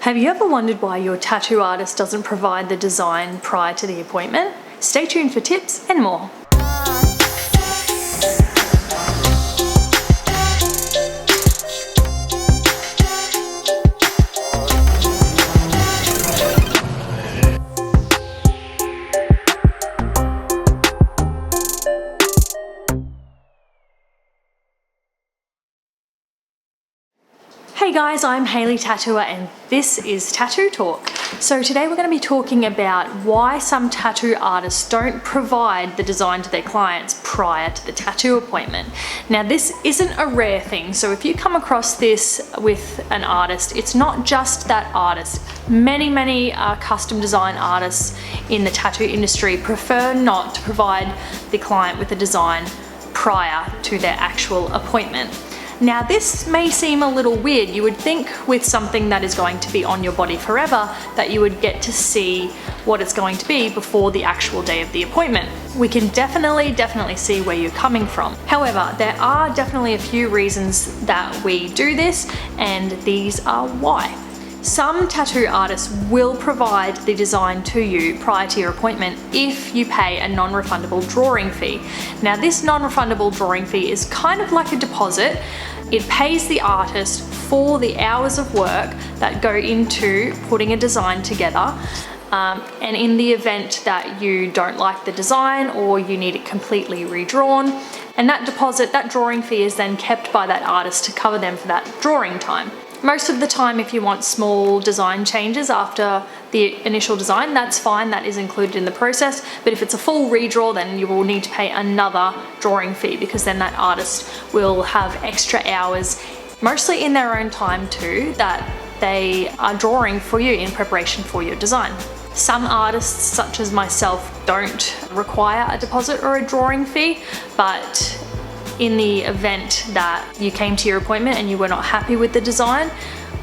Have you ever wondered why your tattoo artist doesn't provide the design prior to the appointment? Stay tuned for tips and more. Hey guys, I'm HayleeTattooer and this is Tattoo Talk. So today we're going to be talking about why some tattoo artists don't provide the design to their clients prior to the tattoo appointment. Now this isn't a rare thing, so if you come across this with an artist, it's not just that artist. Many custom design artists in the tattoo industry prefer not to provide the client with a design prior to their actual appointment. Now this may seem a little weird. You would think with something that is going to be on your body forever that you would get to see what it's going to be before the actual day of the appointment. We can definitely see where you're coming from. However, there are definitely a few reasons that we do this, and these are why. Some tattoo artists will provide the design to you prior to your appointment if you pay a non-refundable drawing fee. Now this non-refundable drawing fee is kind of like a deposit. It pays the artist for the hours of work that go into putting a design together. And in the event that you don't like the design or you need it completely redrawn, and that deposit, that drawing fee is then kept by that artist to cover them for that drawing time. Most of the time, if you want small design changes after the initial design, that's fine, that is included in the process. But if it's a full redraw, then you will need to pay another drawing fee, because then that artist will have extra hours, mostly in their own time too, that they are drawing for you in preparation for your design. Some artists, such as myself, don't require a deposit or a drawing fee, but in the event that you came to your appointment and you were not happy with the design,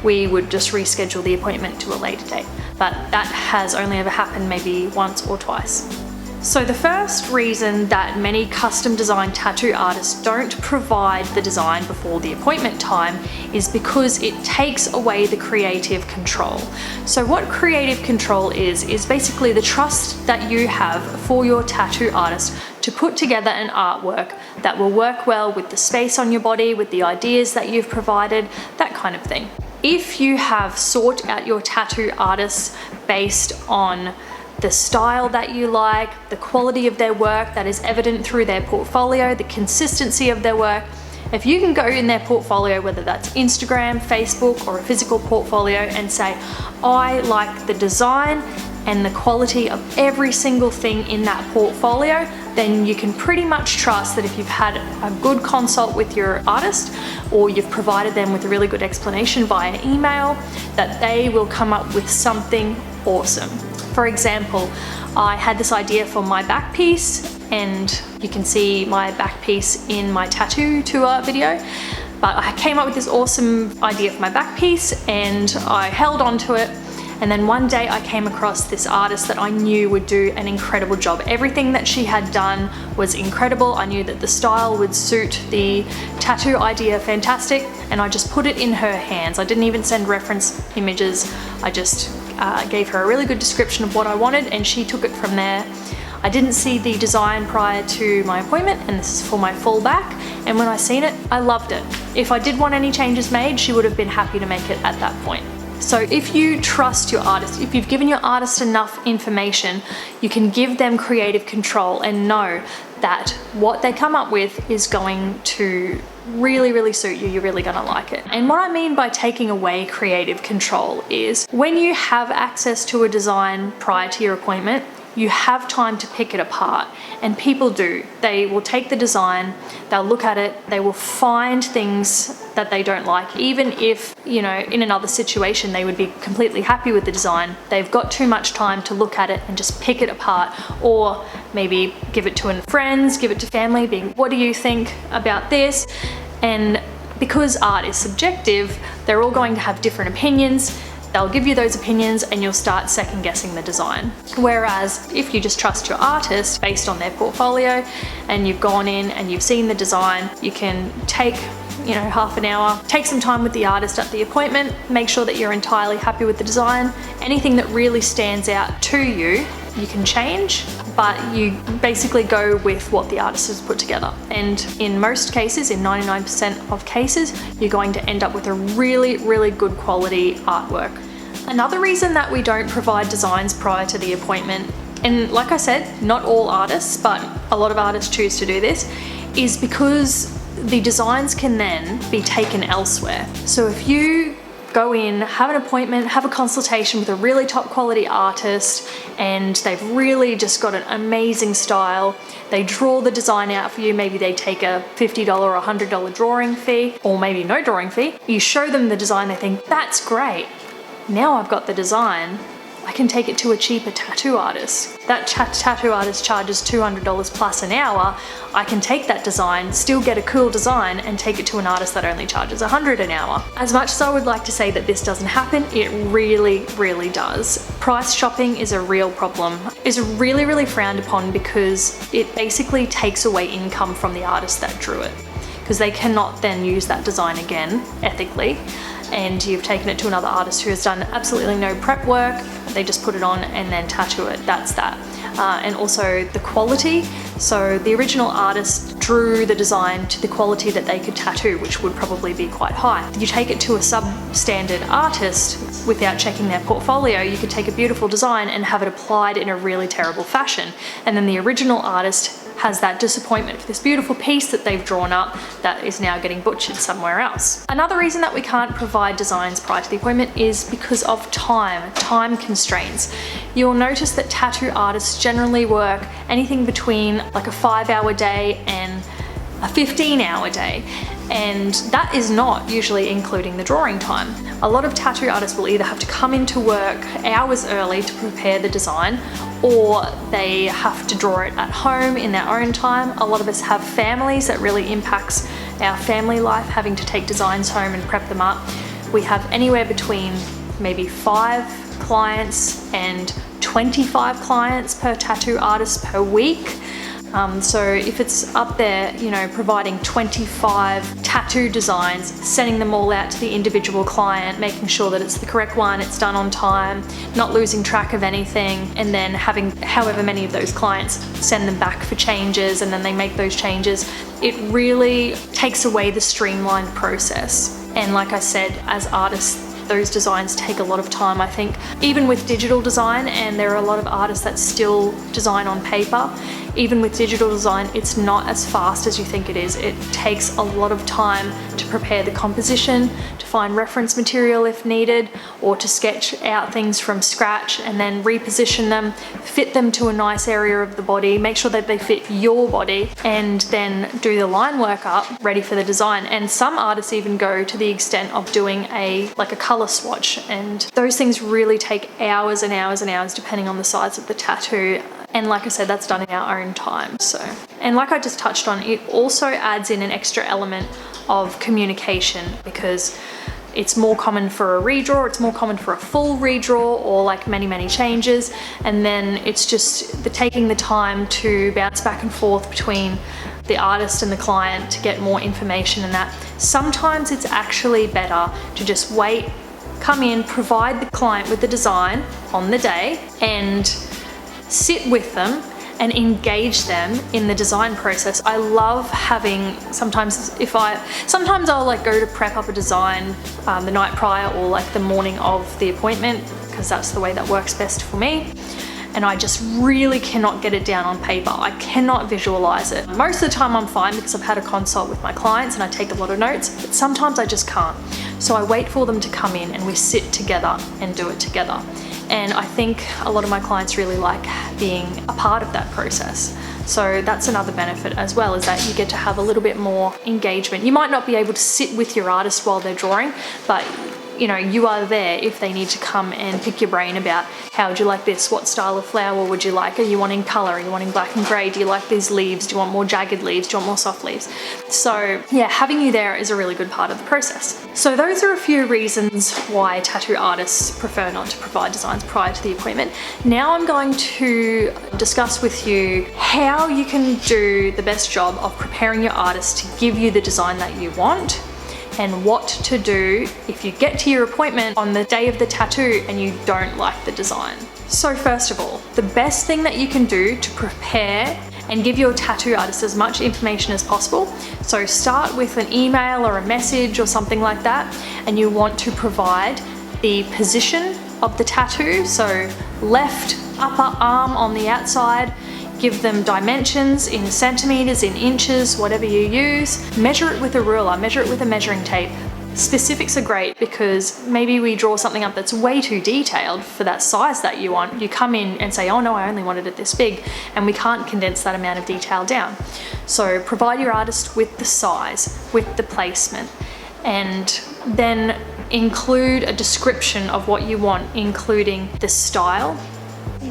we would just reschedule the appointment to a later date. But that has only ever happened maybe once or twice. So the first reason that many custom design tattoo artists don't provide the design before the appointment time is because it takes away the creative control. So what creative control is basically the trust that you have for your tattoo artist to put together an artwork that will work well with the space on your body, with the ideas that you've provided, that kind of thing. If you have sought out your tattoo artists based on the style that you like, the quality of their work that is evident through their portfolio, the consistency of their work, if you can go in their portfolio, whether that's Instagram, Facebook, or a physical portfolio, and say, I like the design and the quality of every single thing in that portfolio, then you can pretty much trust that if you've had a good consult with your artist, or you've provided them with a really good explanation via email, that they will come up with something awesome. For example, I had this idea for my back piece, and you can see my back piece in my tattoo tour video. But I came up with this awesome idea for my back piece and I held on to it. And then one day I came across this artist that I knew would do an incredible job. Everything that she had done was incredible. I knew that the style would suit the tattoo idea fantastic, and I just put it in her hands. I didn't even send reference images. I just gave her a really good description of what I wanted, and she took it from there. I didn't see the design prior to my appointment, and this is for my full back, and when I seen it, I loved it. If I did want any changes made, she would have been happy to make it at that point. So if you trust your artist, if you've given your artist enough information, you can give them creative control and know that what they come up with is going to really suit you. You're really gonna like it. And what I mean by taking away creative control is when you have access to a design prior to your appointment, you have time to pick it apart, and people do. They will take the design, they'll look at it, they will find things that they don't like. Even if, you know, in another situation they would be completely happy with the design, they've got too much time to look at it and just pick it apart, or maybe give it to friends, give it to family, being, what do you think about this? And because art is subjective, they're all going to have different opinions. They'll give you those opinions and you'll start second guessing the design. Whereas if you just trust your artist based on their portfolio and you've gone in and you've seen the design, you can take half an hour. Take some time with the artist at the appointment, make sure that you're entirely happy with the design. Anything that really stands out to you, you can change, but you basically go with what the artist has put together. And in most cases, in 99% of cases, you're going to end up with a really, really good quality artwork. Another reason that we don't provide designs prior to the appointment, and like I said, not all artists, but a lot of artists choose to do this, is because the designs can then be taken elsewhere. So if you go in, have an appointment, have a consultation with a really top quality artist, and they've really just got an amazing style. They draw the design out for you. Maybe they take a $50 or $100 drawing fee, or maybe no drawing fee. You show them the design, they think, that's great. Now I've got the design. I can take it to a cheaper tattoo artist. That tattoo artist charges $200 plus an hour. I can take that design, still get a cool design, and take it to an artist that only charges $100 an hour. As much as I would like to say that this doesn't happen, it really, really does. Price shopping is a real problem. It's really, really frowned upon because it basically takes away income from the artist that drew it, because they cannot then use that design again ethically. And you've taken it to another artist who has done absolutely no prep work. They just put it on and then tattoo it. That's that. And also the quality. So the original artist drew the design to the quality that they could tattoo, which would probably be quite high. You take it to a substandard artist without checking their portfolio, you could take a beautiful design and have it applied in a really terrible fashion. And then the original artist has that disappointment for this beautiful piece that they've drawn up that is now getting butchered somewhere else. Another reason that we can't provide designs prior to the appointment is because of time constraints. You'll notice that tattoo artists generally work anything between like a 5-hour day and a 15-hour day. And that is not usually including the drawing time. A lot of tattoo artists will either have to come into work hours early to prepare the design, or they have to draw it at home in their own time. A lot of us have families that really impacts our family life, having to take designs home and prep them up. We have anywhere between maybe 5 clients and 25 clients per tattoo artist per week. So if it's up there, providing 25 tattoo designs, sending them all out to the individual client, making sure that it's the correct one, it's done on time, not losing track of anything, and then having however many of those clients send them back for changes, and then they make those changes, it really takes away the streamlined process. And like I said, as artists, those designs take a lot of time. I think even with digital design, and there are a lot of artists that still design on paper, even with digital design, it's not as fast as you think it is. It takes a lot of time to prepare the composition, to find reference material if needed, or to sketch out things from scratch and then reposition them, fit them to a nice area of the body, make sure that they fit your body, and then do the line work up ready for the design. And some artists even go to the extent of doing a color swatch, and those things really take hours and hours and hours depending on the size of the tattoo. And like I said, that's done in our own time. And like I just touched on, it also adds in an extra element of communication, because it's more common for a redraw, it's more common for a full redraw, or like many changes. And then it's just taking the time to bounce back and forth between the artist and the client to get more information, and that sometimes it's actually better to just wait, come in, provide the client with the design on the day, and sit with them and engage them in the design process. I love having, sometimes I'll go to prep up a design the night prior or like the morning of the appointment, because that's the way that works best for me. And I just really cannot get it down on paper. I cannot visualize it. Most of the time I'm fine because I've had a consult with my clients and I take a lot of notes, but sometimes I just can't. So I wait for them to come in and we sit together and do it together. And I think a lot of my clients really like being a part of that process. So that's another benefit as well, is that you get to have a little bit more engagement. You might not be able to sit with your artist while they're drawing, but you are there if they need to come and pick your brain about how would you like this, what style of flower would you like, are you wanting color, are you wanting black and gray, do you like these leaves, do you want more jagged leaves, do you want more soft leaves? So yeah, having you there is a really good part of the process. So those are a few reasons why tattoo artists prefer not to provide designs prior to the appointment. Now I'm going to discuss with you how you can do the best job of preparing your artist to give you the design that you want, and what to do if you get to your appointment on the day of the tattoo and you don't like the design. So first of all, the best thing that you can do to prepare and give your tattoo artist as much information as possible. So start with an email or a message or something like that, and you want to provide the position of the tattoo, so left upper arm on the outside. Give them dimensions in centimeters, in inches, whatever you use. Measure it with a ruler, measure it with a measuring tape. Specifics are great because maybe we draw something up that's way too detailed for that size that you want. You come in and say, oh no, I only wanted it this big, and we can't condense that amount of detail down. So provide your artist with the size, with the placement, and then include a description of what you want, including the style,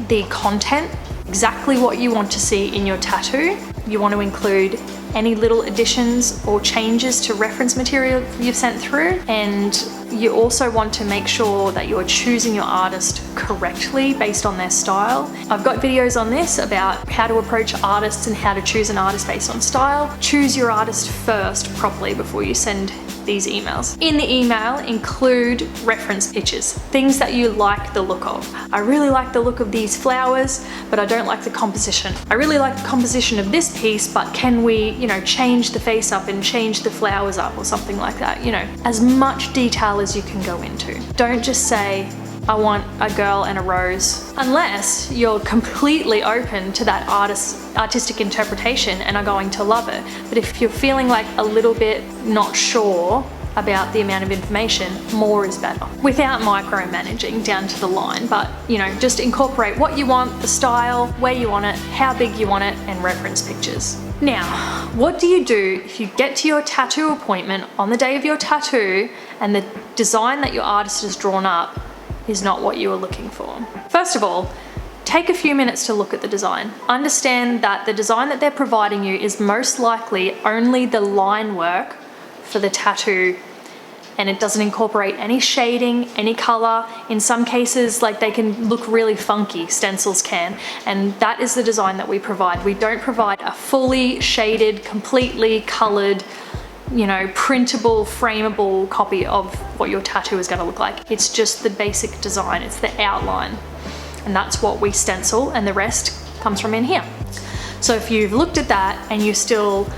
the content, exactly what you want to see in your tattoo. You want to include any little additions or changes to reference material you've sent through, and you also want to make sure that you're choosing your artist correctly based on their style. I've got videos on this about how to approach artists and how to choose an artist based on style. Choose your artist first properly before you send these emails. In the email, include reference pictures, things that you like the look of. I really like the look of these flowers, but I don't like the composition. I really like the composition of this piece, but can we, change the face up and change the flowers up or something like that? As much detail as you can go into. Don't just say, I want a girl and a rose, unless you're completely open to that artistic interpretation and are going to love it. But if you're feeling like a little bit not sure about the amount of information, more is better. Without micromanaging down to the line, but just incorporate what you want, the style, where you want it, how big you want it, and reference pictures. Now, what do you do if you get to your tattoo appointment on the day of your tattoo and the design that your artist has drawn up is not what you were looking for? First of all, take a few minutes to look at the design. Understand that the design that they're providing you is most likely only the line work for the tattoo, and it doesn't incorporate any shading, any color. In some cases, they can look really funky, stencils can, and that is the design that we provide. We don't provide a fully shaded, completely colored, printable, frameable copy of what your tattoo is going to look like. It's just the basic design, it's the outline, and that's what we stencil, and the rest comes from in here. So if you've looked at that and you're still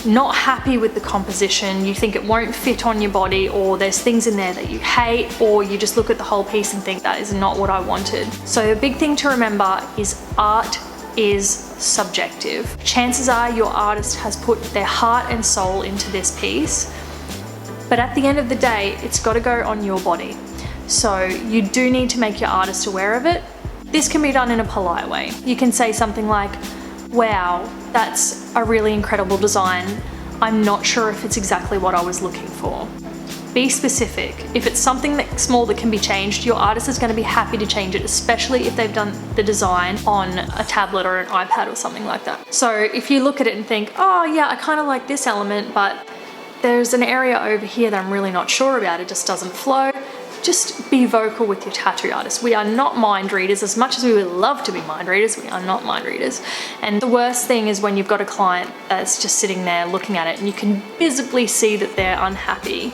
not happy with the composition, you think it won't fit on your body, or there's things in there that you hate, or you just look at the whole piece and think that is not what I wanted. So the big thing to remember is art is subjective. Chances are your artist has put their heart and soul into this piece, but at the end of the day, it's got to go on your body. So you do need to make your artist aware of it. This can be done in a polite way. You can say something like, wow, that's a really incredible design. I'm not sure if it's exactly what I was looking for. Be specific. If it's something that's small that can be changed, your artist is going to be happy to change it, especially if they've done the design on a tablet or an iPad or something like that. So if you look at it and think, oh yeah, I kind of like this element, but there's an area over here that I'm really not sure about, it just doesn't flow. Just be vocal with your tattoo artist. We are not mind readers. As much as we would love to be mind readers, we are not mind readers. And the worst thing is when you've got a client that's just sitting there looking at it and you can visibly see that they're unhappy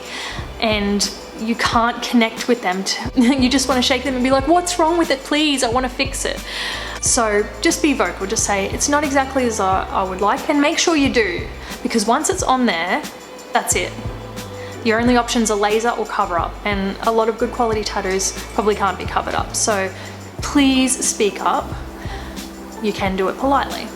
and you can't connect with them. You just want to shake them and be like, what's wrong with it? Please, I want to fix it. So just be vocal. Just say, it's not exactly as I would like, and make sure you do, because once it's on there, that's it. Your only options are laser or cover up, and a lot of good quality tattoos probably can't be covered up. So please speak up. You can do it politely.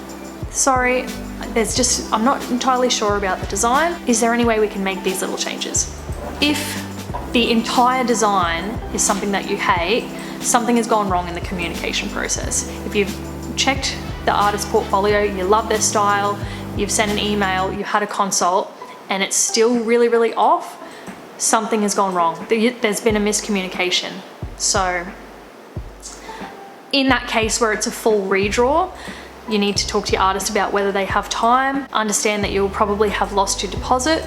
Sorry, I'm not entirely sure about the design. Is there any way we can make these little changes? If the entire design is something that you hate, something has gone wrong in the communication process. If you've checked the artist's portfolio, you love their style, you've sent an email, you had a consult, and it's still really, really off, something has gone wrong. There's been a miscommunication. So in that case where it's a full redraw, you need to talk to your artist about whether they have time, understand that you'll probably have lost your deposit,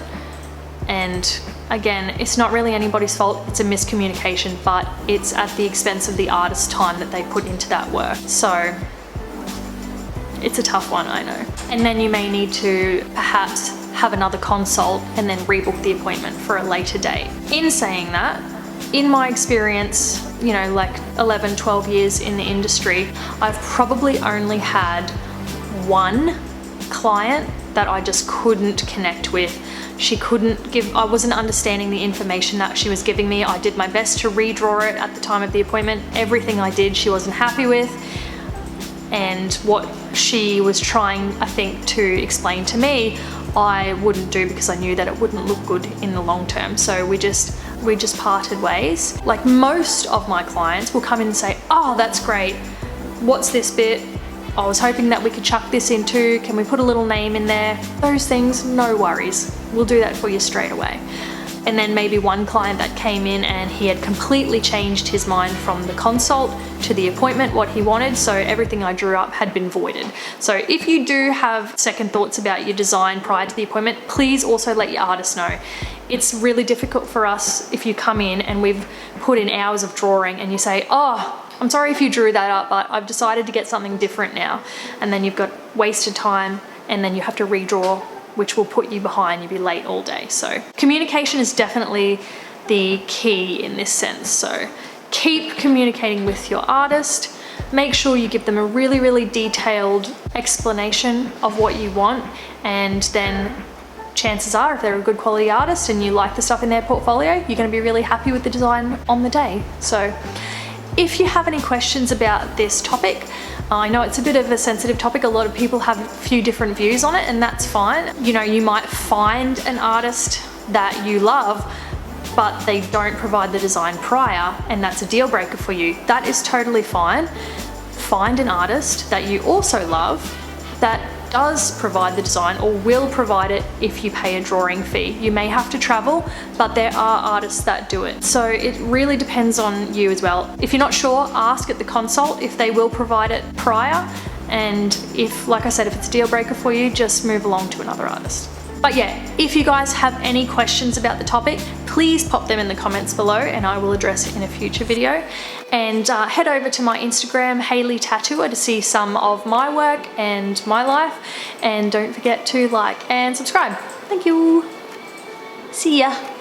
and again, it's not really anybody's fault, it's a miscommunication, but it's at the expense of the artist's time that they put into that work. So it's a tough one, I know. And then you may need to perhaps have another consult and then rebook the appointment for a later date. In saying that, in my experience, you know, like 11, 12 years in the industry, I've probably only had one client that I just couldn't connect with. I wasn't understanding the information that she was giving me. I did my best to redraw it at the time of the appointment. Everything I did, she wasn't happy with. And what she was trying, I think, to explain to me, I wouldn't do because I knew that it wouldn't look good in the long term. So we just parted ways. Like, most of my clients will come in and say, oh, that's great. What's this bit? I was hoping that we could chuck this in too. Can we put a little name in there? Those things, no worries. We'll do that for you straight away. And then maybe one client that came in and he had completely changed his mind from the consult to the appointment, what he wanted, so everything I drew up had been voided. So if you do have second thoughts about your design prior to the appointment, please also let your artist know. It's really difficult for us if you come in and we've put in hours of drawing and you say, oh, I'm sorry if you drew that up, but I've decided to get something different now. And then you've got wasted time and then you have to redraw, which will put you behind. You'll be late all day. So communication is definitely the key in this sense. So keep communicating with your artist. Make sure you give them a really, really detailed explanation of what you want. And then chances are, if they're a good quality artist and you like the stuff in their portfolio, you're going to be really happy with the design on the day. So if you have any questions about this topic, I know it's a bit of a sensitive topic. A lot of people have a few different views on it, and that's fine. You know, you might find an artist that you love, but they don't provide the design prior, and that's a deal breaker for you. That is totally fine. Find an artist that you also love that does provide the design or will provide it if you pay a drawing fee. You may have to travel, but there are artists that do it. So it really depends on you as well. If you're not sure, ask at the consult if they will provide it prior. And if, like I said, if it's a deal breaker for you, just move along to another artist. But yeah, if you guys have any questions about the topic, please pop them in the comments below and I will address it in a future video. And head over to my Instagram, HayleeTattooer, to see some of my work and my life. And don't forget to like and subscribe. Thank you. See ya.